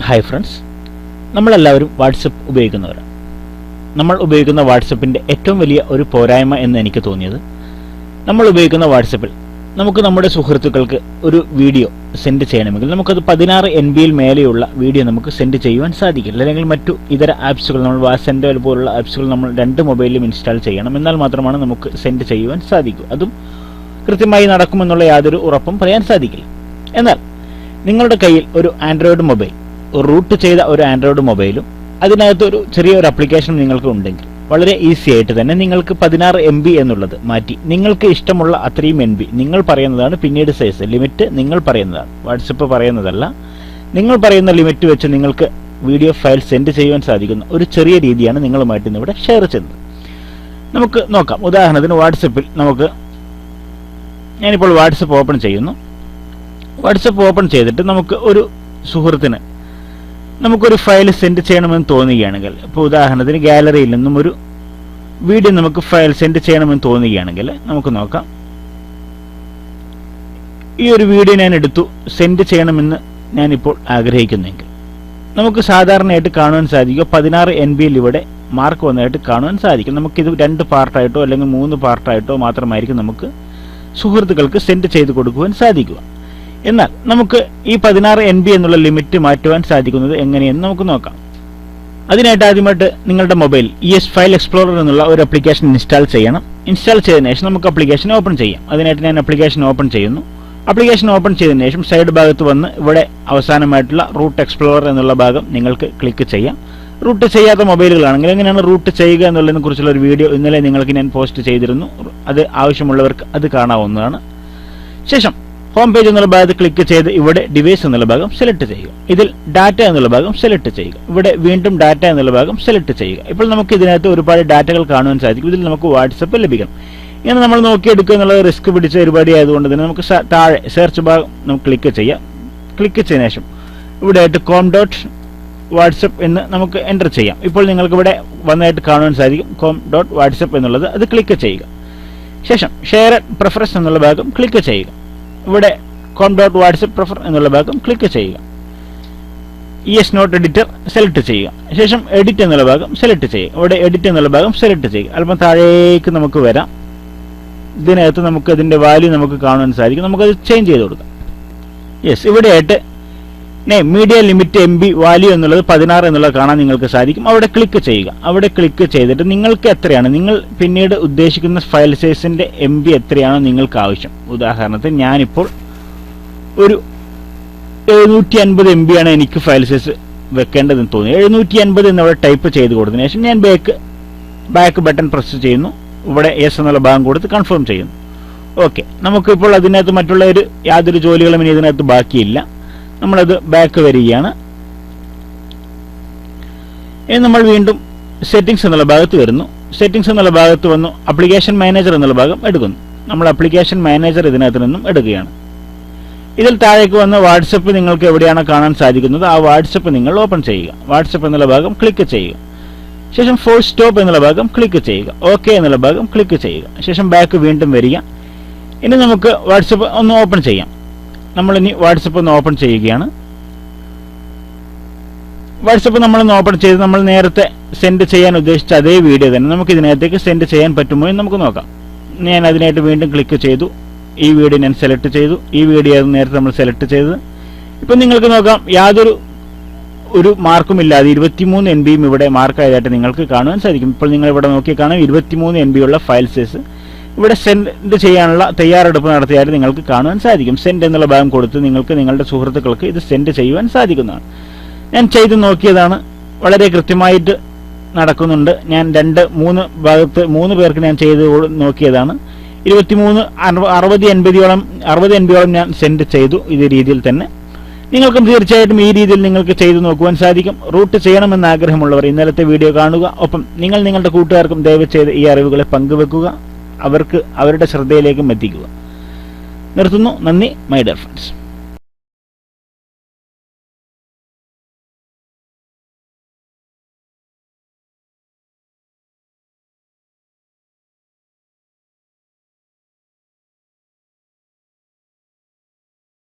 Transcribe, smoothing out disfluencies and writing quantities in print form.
Hi friends, നമ്മളെല്ലാവരും WhatsApp ഉപയോഗിക്കുന്നവരാണ്. നമ്മൾ ഉപയോഗിക്കുന്ന വാട്സപ്പിൻ്റെ ഏറ്റവും വലിയ ഒരു പോരായ്മ എന്ന് എനിക്ക് തോന്നിയത്, നമ്മൾ ഉപയോഗിക്കുന്ന വാട്സപ്പിൽ നമുക്ക് നമ്മുടെ സുഹൃത്തുക്കൾക്ക് ഒരു വീഡിയോ സെൻഡ് ചെയ്യണമെങ്കിൽ നമുക്കത് 16 MB മേലെയുള്ള വീഡിയോ നമുക്ക് സെൻഡ് ചെയ്യുവാൻ സാധിക്കില്ല. അല്ലെങ്കിൽ മറ്റു ഇതര ആപ്സുകൾ, നമ്മൾ വാട്സെൻഡ് പോലുള്ള ആപ്സുകൾ നമ്മൾ 2 മൊബൈലിലും ഇൻസ്റ്റാൾ ചെയ്യണം. എന്നാൽ മാത്രമാണ് നമുക്ക് സെൻഡ് ചെയ്യുവാൻ സാധിക്കൂ. അതും കൃത്യമായി നടക്കുമെന്നുള്ള യാതൊരു ഉറപ്പും പറയാൻ സാധിക്കില്ല. എന്നാൽ നിങ്ങളുടെ കയ്യിൽ ഒരു ആൻഡ്രോയിഡ് മൊബൈൽ, റൂട്ട് ചെയ്ത ഒരു ആൻഡ്രോയിഡ് മൊബൈലും അതിനകത്ത് ഒരു ചെറിയൊരു ആപ്ലിക്കേഷൻ നിങ്ങൾക്ക് ഉണ്ടെങ്കിൽ വളരെ ഈസി ആയിട്ട് തന്നെ നിങ്ങൾക്ക് 16 MB എന്നുള്ളത് മാറ്റി നിങ്ങൾക്ക് ഇഷ്ടമുള്ള അത്രയും MB നിങ്ങൾ പറയുന്നതാണ്. പിന്നീട് സൈസ് ലിമിറ്റ് നിങ്ങൾ പറയുന്നതാണ്, വാട്സപ്പ് പറയുന്നതല്ല. നിങ്ങൾ പറയുന്ന ലിമിറ്റ് വെച്ച് നിങ്ങൾക്ക് വീഡിയോ ഫയൽ സെൻഡ് ചെയ്യുവാൻ സാധിക്കുന്ന ഒരു ചെറിയ രീതിയാണ് നിങ്ങളുമായിട്ട് ഇന്നിവിടെ ഷെയർ ചെയ്യുന്നത്. നമുക്ക് നോക്കാം. ഉദാഹരണത്തിന് വാട്സപ്പിൽ ഞാനിപ്പോൾ വാട്സപ്പ് ഓപ്പൺ ചെയ്യുന്നു. വാട്സപ്പ് ഓപ്പൺ ചെയ്തിട്ട് നമുക്ക് ഒരു സുഹൃത്തിന് നമുക്കൊരു ഫയൽ സെൻഡ് ചെയ്യണമെന്ന് തോന്നുകയാണെങ്കിൽ, ഇപ്പോൾ ഉദാഹരണത്തിന് ഗാലറിയിൽ നിന്നും ഒരു വീഡിയോ നമുക്ക് ഫയൽ സെൻഡ് ചെയ്യണമെന്ന് തോന്നുകയാണെങ്കിൽ നമുക്ക് നോക്കാം. ഈ ഒരു വീഡിയോ ഞാൻ എടുത്തു സെൻഡ് ചെയ്യണമെന്ന് ഞാനിപ്പോൾ ആഗ്രഹിക്കുന്നെങ്കിൽ നമുക്ക് സാധാരണയായിട്ട് കാണുവാൻ സാധിക്കും 16 MB ഇവിടെ മാർക്ക് വന്നതായിട്ട് കാണുവാൻ സാധിക്കും. നമുക്കിത് 2 പാർട്ടായിട്ടോ അല്ലെങ്കിൽ 3 പാർട്ടായിട്ടോ മാത്രമായിരിക്കും നമുക്ക് സുഹൃത്തുക്കൾക്ക് സെൻഡ് ചെയ്ത് കൊടുക്കുവാൻ സാധിക്കുക. എന്നാൽ നമുക്ക് ഈ 16 MB എന്നുള്ള ലിമിറ്റ് മാറ്റുവാൻ സാധിക്കുന്നത് എങ്ങനെയെന്ന് നമുക്ക് നോക്കാം. അതിനായിട്ട് ആദ്യമായിട്ട് നിങ്ങളുടെ മൊബൈൽ ഫയൽ എക്സ്പ്ലോറർ എന്നുള്ള ഒരു ആപ്ലിക്കേഷൻ ഇൻസ്റ്റാൾ ചെയ്യണം. ഇൻസ്റ്റാൾ ചെയ്തതിനു ശേഷം നമുക്ക് ആപ്ലിക്കേഷൻ ഓപ്പൺ ചെയ്യാം. അതിനായിട്ട് ഞാൻ ആപ്ലിക്കേഷൻ ഓപ്പൺ ചെയ്യുന്നു. ആപ്ലിക്കേഷൻ ഓപ്പൺ ചെയ്തതിനു ശേഷം സൈഡ് ഭാഗത്ത് വന്ന് ഇവിടെ അവസാനമായിട്ടുള്ള റൂട്ട് എക്സ്പ്ലോറർ എന്നുള്ള ഭാഗം നിങ്ങൾക്ക് ക്ലിക്ക് ചെയ്യാം. റൂട്ട് ചെയ്യാത്ത മൊബൈലുകളാണെങ്കിൽ എങ്ങനെയാണ് റൂട്ട് ചെയ്യുക എന്നുള്ളതിനെ കുറിച്ചുള്ള ഒരു വീഡിയോ ഇന്നലെ നിങ്ങൾക്ക് ഞാൻ പോസ്റ്റ് ചെയ്തിരുന്നു. അത് ആവശ്യമുള്ളവർക്ക് അത് കാണാവുന്നതാണ്. ശേഷം ഹോം പേജ് എന്നുള്ള ഭാഗത്ത് ക്ലിക്ക് ചെയ്ത് ഇവിടെ ഡിവൈസ് എന്നുള്ള ഭാഗം സെലക്ട് ചെയ്യുക. ഇതിൽ ഡാറ്റ എന്നുള്ള ഭാഗം സെലക്ട് ചെയ്യുക. ഇവിടെ വീണ്ടും ഡാറ്റ എന്നുള്ള ഭാഗം സെലക്ട് ചെയ്യുക. ഇപ്പോൾ നമുക്ക് ഇതിനകത്ത് ഒരുപാട് ഡാറ്റകൾ കാണുവാൻ സാധിക്കും. ഇതിൽ നമുക്ക് വാട്സപ്പ് ലഭിക്കണം. ഇങ്ങനെ നമ്മൾ നോക്കിയെടുക്കുക എന്നുള്ളത് റിസ്ക് പിടിച്ച പരിപാടി ആയതുകൊണ്ട് തന്നെ നമുക്ക് താഴെ സെർച്ച് ഭാഗം നമുക്ക് ക്ലിക്ക് ചെയ്യാം. ക്ലിക്ക് ചെയ്ത ശേഷം ഇവിടെ ആയിട്ട് com.whatsapp എന്ന് നമുക്ക് എൻ്റർ ചെയ്യാം. ഇപ്പോൾ നിങ്ങൾക്ക് ഇവിടെ വന്നതായിട്ട് കാണുവാൻ സാധിക്കും com.whatsapp എന്നുള്ളത്. അത് ക്ലിക്ക് ചെയ്യുക. ശേഷം ഷെയർ പ്രിഫറൻസ് എന്നുള്ള ഭാഗം ക്ലിക്ക് ചെയ്യുക. ഇവിടെ com.whatsapp prefer എന്നുള്ള ഭാഗം ക്ലിക്ക് ചെയ്യുക. നോട്ട് എഡിറ്റർ സെലക്ട് ചെയ്യുക. ശേഷം എഡിറ്റ് എന്നുള്ള ഭാഗം സെലക്ട് ചെയ്യുക. ഇവിടെ എഡിറ്റ് എന്നുള്ള ഭാഗം സെലക്ട് ചെയ്യുക. അല്പം താഴേക്ക് നമുക്ക് വരാം. ഇതിനകത്ത് നമുക്ക് അതിൻ്റെ വാല്യൂ നമുക്ക് കാണാൻ സാധിക്കും. നമുക്കത് ചേഞ്ച് ചെയ്ത് കൊടുക്കാം. ഇവിടെയായിട്ട് മീഡിയ ലിമിറ്റ് MB വാല്യൂ എന്നുള്ളത് 16 എന്നുള്ളത് കാണാൻ നിങ്ങൾക്ക് സാധിക്കും. അവിടെ ക്ലിക്ക് ചെയ്യുക. അവിടെ ക്ലിക്ക് ചെയ്തിട്ട് നിങ്ങൾക്ക് എത്രയാണ് നിങ്ങൾ പിന്നീട് ഉദ്ദേശിക്കുന്ന ഫയൽ സൈസിന്റെ MB എത്രയാണോ നിങ്ങൾക്ക് ആവശ്യം. ഉദാഹരണത്തിന് ഞാനിപ്പോൾ ഒരു 750 MB ആണ് എനിക്ക് ഫയൽ സൈസ് വെക്കേണ്ടതെന്ന് തോന്നി. 750 എന്നവിടെ ടൈപ്പ് ചെയ്ത് കൊടുത്തതിന് ശേഷം ഞാൻ ബാക്ക് ബട്ടൺ പ്രസ് ചെയ്യുന്നു. ഇവിടെ യെസ് എന്നുള്ള ഭാഗം കൊടുത്ത് കൺഫേം ചെയ്യുന്നു. ഓക്കെ, നമുക്കിപ്പോൾ അതിനകത്ത് മറ്റുള്ള യാതൊരു ജോലികളും ഇനി ഇതിനകത്ത് ബാക്കിയില്ല. നമ്മളത് ബാക്ക് വരികയാണ്. ഇനി നമ്മൾ വീണ്ടും സെറ്റിംഗ്സ് എന്നുള്ള ഭാഗത്ത് വരുന്നു. സെറ്റിംഗ്സ് എന്നുള്ള ഭാഗത്ത് വന്നു ആപ്ലിക്കേഷൻ മാനേജർ എന്നുള്ള ഭാഗം എടുക്കുന്നു. നമ്മൾ ആപ്ലിക്കേഷൻ മാനേജർ ഇതിനകത്ത് നിന്നും എടുക്കുകയാണ്. ഇതിൽ താഴേക്ക് വന്ന് വാട്സപ്പ് നിങ്ങൾക്ക് എവിടെയാണ് കാണാൻ സാധിക്കുന്നത് ആ വാട്സപ്പ് നിങ്ങൾ ഓപ്പൺ ചെയ്യുക. വാട്സപ്പ് എന്നുള്ള ഭാഗം ക്ലിക്ക് ചെയ്യുക. ശേഷം ഫോർ സ്റ്റോപ്പ് എന്നുള്ള ഭാഗം ക്ലിക്ക് ചെയ്യുക. ഓക്കെ എന്നുള്ള ഭാഗം ക്ലിക്ക് ചെയ്യുക. ശേഷം ബാക്ക് വീണ്ടും വരിക. ഇനി നമുക്ക് വാട്സപ്പ് ഒന്ന് ഓപ്പൺ ചെയ്യാം. നമ്മളിനി വാട്സപ്പ് ഒന്ന് ഓപ്പൺ ചെയ്യുകയാണ്. വാട്സപ്പ് നമ്മളൊന്ന് ഓപ്പൺ ചെയ്ത് നമ്മൾ നേരത്തെ സെൻഡ് ചെയ്യാൻ ഉദ്ദേശിച്ച അതേ വീഡിയോ തന്നെ നമുക്ക് ഇതിനകത്തേക്ക് സെൻഡ് ചെയ്യാൻ പറ്റുമോ എന്ന് നമുക്ക് നോക്കാം. ഞാൻ അതിനായിട്ട് വീണ്ടും ക്ലിക്ക് ചെയ്തു. ഈ വീഡിയോ ഞാൻ സെലക്ട് ചെയ്തു. ഈ വീഡിയോ നേരത്തെ നമ്മൾ സെലക്ട് ചെയ്തത്. ഇപ്പം നിങ്ങൾക്ക് നോക്കാം, യാതൊരു മാർക്കും ഇല്ലാതെ 23 MB ഇവിടെ മാർക്കായതായിട്ട് നിങ്ങൾക്ക് കാണുവാൻ സാധിക്കും. ഇപ്പോൾ നിങ്ങൾ ഇവിടെ നോക്കി കാണാം 23 MB ഉള്ള ഫയൽ സൈസ് ഇവിടെ സെൻഡ് ചെയ്യാനുള്ള തയ്യാറെടുപ്പ് നടത്തിയാൽ നിങ്ങൾക്ക് കാണുവാൻ സാധിക്കും. സെൻഡ് എന്നുള്ള ഭാഗം കൊടുത്ത് നിങ്ങൾക്ക് നിങ്ങളുടെ സുഹൃത്തുക്കൾക്ക് ഇത് സെൻഡ് ചെയ്യുവാൻ സാധിക്കുന്നതാണ്. ഞാൻ ചെയ്ത് നോക്കിയതാണ്. വളരെ കൃത്യമായിട്ട് നടക്കുന്നുണ്ട്. ഞാൻ 3 പേർക്ക് ഞാൻ ചെയ്ത് നോക്കിയതാണ്. 23 60 MBയോളം ഞാൻ സെൻഡ് ചെയ്തു. ഇതേ രീതിയിൽ തന്നെ നിങ്ങൾക്കും തീർച്ചയായിട്ടും ഈ രീതിയിൽ നിങ്ങൾക്ക് ചെയ്തു നോക്കുവാൻ സാധിക്കും. റൂട്ട് ചെയ്യണമെന്ന് ആഗ്രഹമുള്ളവർ ഇന്നലത്തെ വീഡിയോ കാണുക. ഒപ്പം നിങ്ങളുടെ കൂട്ടുകാർക്കും ദയവ് ചെയ്ത് ഈ അറിവുകളെ പങ്കുവെക്കുക. അവർക്ക് അവരുടെ ശ്രദ്ധയിലേക്കും എത്തിക്കുക. നിർത്തുന്നു. നന്ദി മൈ ഡിയർ ഫ്രണ്ട്സ്.